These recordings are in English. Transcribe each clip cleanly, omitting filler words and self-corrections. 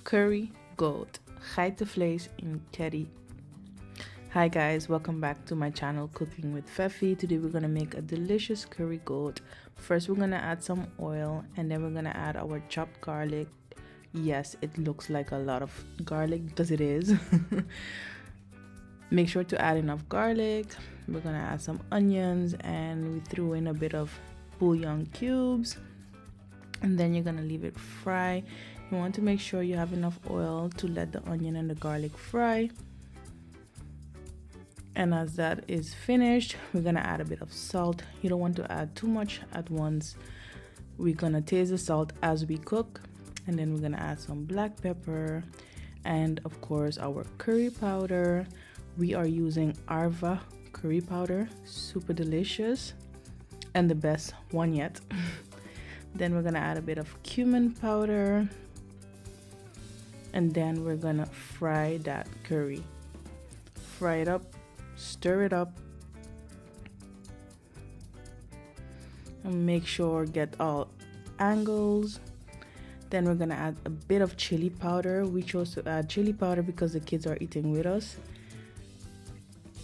curry goat, Geitenvlees in curry. Hi guys, welcome back to my channel Cooking with Feffie. Today we're gonna make a delicious curry goat. First we're gonna add some oil and then we're gonna add our chopped garlic. Yes, it looks like a lot of garlic because it is. Make sure to add enough garlic. We're gonna add some onions and we threw in a bit of bouillon cubes, and then you're gonna leave it fry. You want to make sure you have enough oil to let the onion and the garlic fry. And as that is finished, we're gonna add a bit of salt. You don't want to add too much at once. We're gonna taste the salt as we cook, and then we're gonna add some black pepper and of course our curry powder. We are using Arva curry powder, super delicious and the best one yet. Then we're gonna add a bit of cumin powder, and then we're gonna fry that curry. Fry it up, stir it up, and make sure get all angles. Then we're gonna add a bit of chili powder. We chose to add chili powder because the kids are eating with us.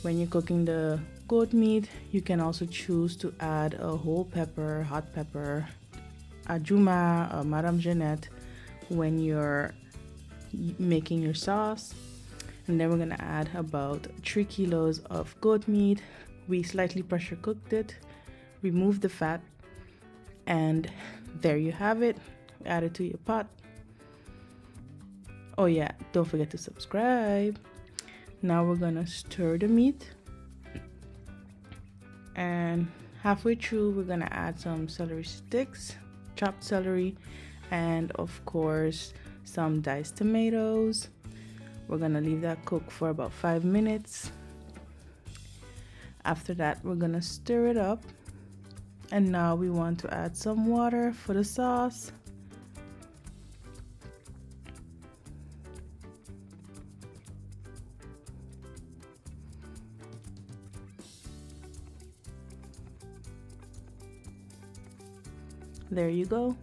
When you're cooking the goat meat, you can also choose to add a whole pepper, hot pepper, ajuma, Madame Jeanette when you're making your sauce. And then we're gonna add about 3 kilos of goat meat. We slightly pressure cooked it, remove the fat, and there you have it. Add it to your pot. Oh yeah, don't forget to subscribe. Now we're gonna stir the meat, and halfway through we're gonna add some celery sticks, chopped celery, and of course some diced tomatoes. We're gonna leave that cook for about 5 minutes. After that we're gonna stir it up, and now we want to add some water for the sauce. There you go.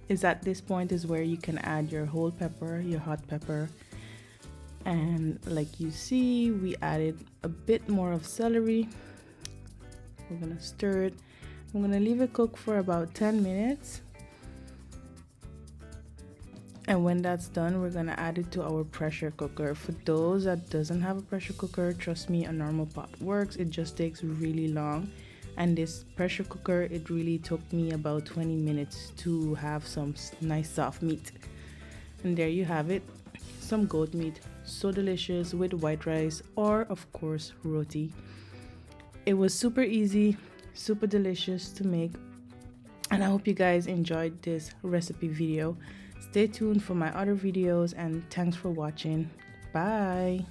Is at this point is where you can add your whole pepper, your hot pepper. And like you see, we added a bit more of celery. We're gonna stir it. I'm gonna leave it cook for about 10 minutes. And when that's done, we're gonna add it to our pressure cooker. For those that doesn't have a pressure cooker, trust me, a normal pot works. It just takes really long. And this pressure cooker, it really took me about 20 minutes to have some nice soft meat. And there you have it, some goat meat, so delicious with white rice or of course roti. It was super easy, super delicious to make, and I hope you guys enjoyed this recipe video. Stay tuned for my other videos, and thanks for watching. Bye.